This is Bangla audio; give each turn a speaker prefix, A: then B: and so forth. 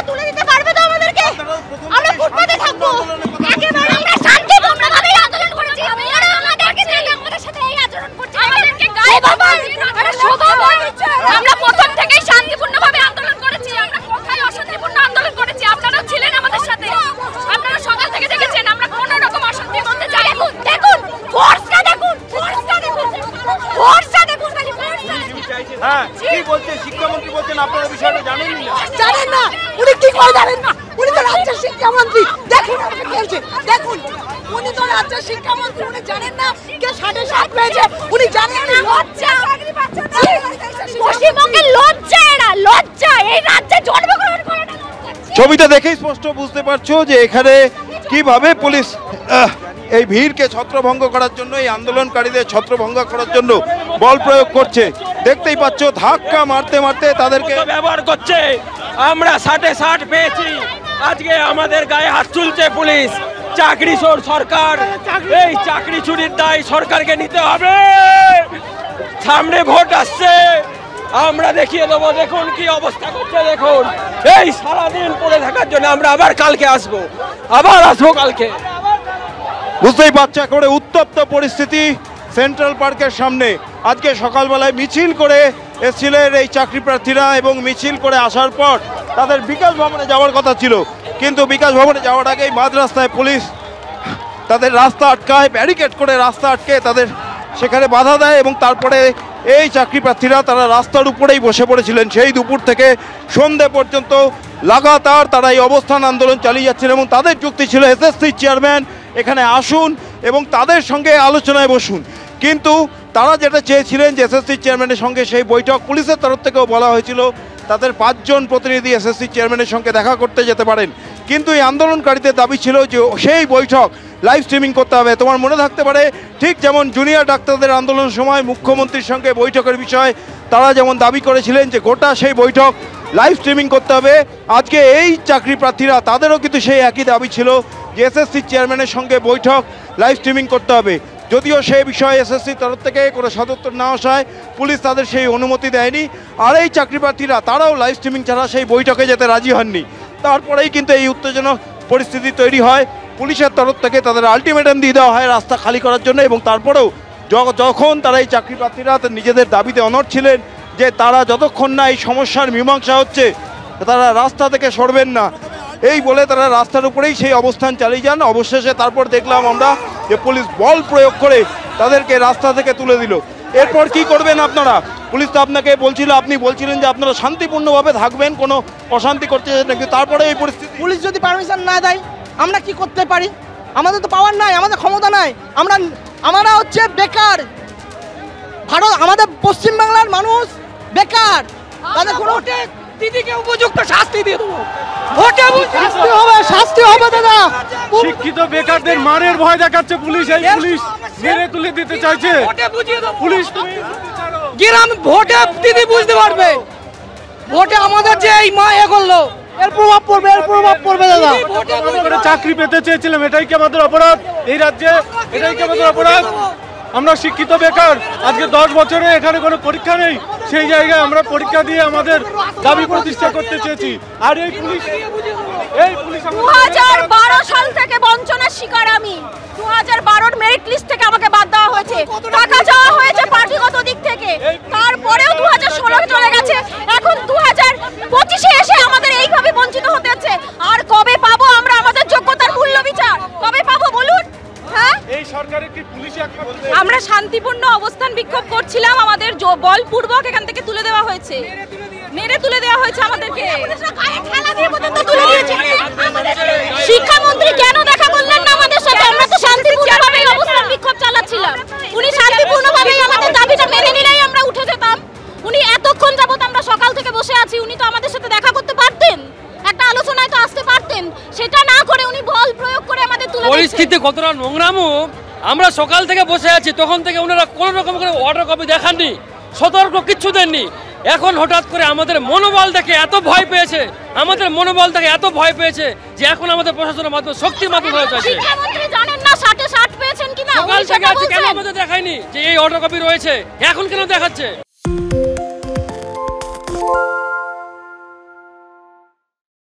A: তুলে দিতে পারবে তো আমাদেরকে? আমরা ফুটপাতে থাকবো, একেবারে আমরা শান্তিপূর্ণভাবে আন্দোলন করেছি। ওরা আমাদেরকে আমাদের সাথে এই আচরণ করছে, আমাদেরকে গায়ে বাবা আরে শোভা বলছে। আমরা প্রথম থেকেই শান্তিপূর্ণভাবে আন্দোলন করেছি, আমরা কোথায় অশান্তিপূর্ণ আন্দোলন করেছি? আপনারা ছিলেন আমাদের সাথে, আপনারা সকাল থেকে দেখেছেন আমরা কোনো রকম অশান্তির মধ্যে যাই। দেখুন ফোর্সটা দেখুন, ফোর্সটা দেখুন, ফোর্সটা দেখুন।
B: হ্যাঁ, কি বলছেন শিক্ষামন্ত্রী? বলছেন আপনারা বিষয়টা জানেন না?
C: জানেন না? উনি কি করে জানেন না? উনি তো রাজ্যের শিক্ষামন্ত্রী। দেখুন আমাকে বলছে, দেখুন উনি তো রাজ্যের শিক্ষামন্ত্রী, উনি জানেন না কে 7.5 পেয়েছে? উনি জানেন না? লজ্জা,
A: পশ্চিমবঙ্গের লজ্জা, এরা লজ্জা, এই রাজ্যে জন্মগ্রহণ করাটা লজ্জা।
B: ছবিটা দেখেই স্পষ্ট বুঝতে পারছো যে এখানে কিভাবে পুলিশ এই ভিড়কে ছত্রভঙ্গ করার জন্য, এই আন্দোলনকারীদের ছত্রভঙ্গ করার জন্য বল প্রয়োগ করছে। দেখতেই পাচ্ছ ধাক্কা মারতে মারতে তাদেরকে
D: ব্যবহার করছে। আমরা 60 পেয়েছি, আজকে আমাদের গায়ে হাত তুলছে পুলিশ। চাকরি চোর সরকার, এই চাকরি চুরির দায় সরকারকে নিতে হবে। সামনে ভোট আসছে, আমরা দেখিয়ে দেবো। দেখুন কি অবস্থা করছে, দেখুন। এই সারাদিন পড়ে থাকার জন্য আমরা আবার কালকে আসবো, কালকে।
B: বুঝতেই পারছো একেবারে উত্তপ্ত পরিস্থিতি সেন্ট্রাল পার্কের সামনে। আজকে সকালবেলায় মিছিল করে এসেছিলেন এই চাকরি প্রার্থীরা, এবং মিছিল করে আসার পর তাদের বিকাশ ভবনে যাওয়ার কথা ছিল, কিন্তু বিকাশ ভবনে যাওয়ার আগেই মাঝ রাস্তায় পুলিশ তাদের রাস্তা আটকায়, ব্যারিকেড করে রাস্তা আটকে তাদের সেখানে বাধা দেয়, এবং তারপরে এই চাকরি প্রার্থীরা তারা রাস্তার উপরেই বসে পড়েছিলেন। সেই দুপুর থেকে সন্ধে পর্যন্ত লাগাতার তারা এই অবস্থান আন্দোলন চালিয়ে যাচ্ছিলেন, এবং তাদের যুক্তি ছিল এসএসসি চেয়ারম্যান এখানে আসুন এবং তাদের সঙ্গে আলোচনায় বসুন। কিন্তু তারা যেটা চেয়েছিলেন যে এসএসসি চেয়ারম্যানের সঙ্গে সেই বৈঠক, পুলিশের তরফ থেকেও বলা হয়েছিল তাদের 5 জন প্রতিনিধি এসএসসি চেয়ারম্যানের সঙ্গে দেখা করতে যেতে পারেন, কিন্তু এই আন্দোলনকারীদের দাবি ছিল যে সেই বৈঠক লাইভ স্ট্রিমিং করতে হবে। তোমার মনে থাকতে পারে ঠিক যেমন জুনিয়র ডাক্তারদের আন্দোলনের সময় মুখ্যমন্ত্রীর সঙ্গে বৈঠকের বিষয় তারা যেমন দাবি করেছিলেন যে গোটা সেই বৈঠক লাইভ স্ট্রিমিং করতে হবে, আজকে এই চাকরি প্রার্থীরা তাদেরও কিন্তু সেই একই দাবি ছিল যে এসএসসি চেয়ারম্যানের সঙ্গে বৈঠক লাইভ স্ট্রিমিং করতে হবে। যদিও সেই বিষয়ে এসএসসির তরফ থেকে কোনো সদুত্তর না আসায় পুলিশ তাদের সেই অনুমতি দেয়নি, আর এই চাকরি প্রার্থীরা তারাও লাইভ স্ট্রিমিং ছাড়া সেই বৈঠকে যেতে রাজি হননি। তারপরেই কিন্তু এই উত্তেজনক পরিস্থিতি তৈরি হয়। পুলিশের তরফ থেকে তাদের আলটিমেটাম দিয়ে দেওয়া হয় রাস্তা খালি করার জন্য, এবং তারপরেও যখন তারা এই চাকরি প্রার্থীরা নিজেদের দাবিতে অনড় ছিলেন যে তারা যতক্ষণ না এই সমস্যার মীমাংসা হচ্ছে তারা রাস্তা থেকে সরবেন না, এই বলে তারা রাস্তার উপরেই সেই অবস্থান চালিয়ে যান। অবশেষে তারপর দেখলাম আমরা যে পুলিশ বল প্রয়োগ করে তাদেরকে রাস্তা থেকে তুলে দিল। এরপর কি করবেন আপনারা? পুলিশ তো আপনাকে বলছিল, আপনি বলছিলেন যে আপনারা শান্তিপূর্ণভাবে থাকবেন, কোনো অশান্তি করতে চান না, কিন্তু তারপরে এই পরিস্থিতি।
C: পুলিশ যদি পারমিশন না দেয় আমরা কি করতে পারি? আমাদের তো পাওয়ার নাই, আমাদের ক্ষমতা নাই। আমরা হচ্ছে বেকার। ভারত, আমাদের পশ্চিমবাংলার মানুষ বেকার, তাদের কোনো দিদিকে উপযুক্ত শাস্তি দিয়ে দেবো। ভোটে শাস্তি হবে দাদা।
E: শিক্ষিত বেকারদের মারের ভয় দেখাচ্ছে পুলিশ, এই পুলিশ মেরে তুলে দিতে চাইছে। পুলিশ
C: গ্রাম ভোটে দিদি বুঝতে পারবে, ভোটে আমাদের যে এই মা এ করলো এর প্রভাব পড়বে, এর প্রভাব পড়বে দাদা।
E: চাকরি পেতে চেয়েছিলাম, এটাই কি আমাদের অপরাধ এই রাজ্যে? এটাই কি আমাদের অপরাধ? আমরা শিক্ষিত বেকার, আজকে 10 বছরে এখানে কোনো পরীক্ষা নেই, সেই জায়গায় আমরা পরীক্ষা দিয়ে আমাদের দাবি প্রতিষ্ঠা করতে চেয়েছি। আর এই পুলিশ
A: 2012 সাল থেকে বঞ্চনার শিকার আমি। 2012 মেরিট লিস্ট থেকে আমাকে বাদ দেওয়া হয়েছে, টাকা চাওয়া হয়েছে পার্টিগত দিক থেকে, তারপরেও 2016 চলে গেছে, এখন 2025-এ এসে আমাদের এইভাবে বঞ্চিত হতে হচ্ছে। আর কবে পাবো আমরা আমাদের যোগ্যতার মূল্য বিচার? কবে পাবো বলুন? আমরা শান্তিপূর্ণ অবস্থান বিক্ষোভ করছিলাম, আমাদের বলপূর্বক এখান থেকে তুলে দেওয়া হয়েছে, মেরে তুলে দেওয়া হয়েছে আমাদেরকে। শিক্ষামন্ত্রী কেন দেখা করলেন না আমাদের সাথে? আমরা তো শান্তিপূর্ণভাবে অবস্থান বিক্ষোভ চালাচ্ছিলাম, উনি শান্তিপূর্ণভাবে আমাদের দাবিটা মেনে নিলেই আমরা উঠে যেতাম। উনি এতক্ষণ যাবত আমরা সকাল থেকে বসে আছি, উনি তো আমাদের সাথে দেখা করতে পারতেন, একটা আলোচনায় তো আসতে পারতেন, সেটা না করে উনি বল প্রয়োগ করে আমাদের তুলে দিচ্ছেন।
F: পরিস্থিতি কতটা নোংরামো! আমরা সকাল থেকে বসে আছি, তখন থেকে ওনারা কোনো রকম করে অর্ডার কপি দেখাননি, সতর্ক কিচ্ছু দেননি। এখন হঠাৎ করে আমাদের মনোবল দেখে এত ভয় পেয়েছে, যে এখন আমাদের প্রশাসনের মাধ্যমে শক্তি মাধ্যমে হয়ে যাচ্ছে।
A: শিক্ষামন্ত্রী জানেন না 60 পেয়েছেন কিনা?
F: সকাল থেকে আছে, কেন আমাদের দেখায়নি যে এই অর্ডার কপি রয়েছে? এখন কেন দেখাচ্ছে?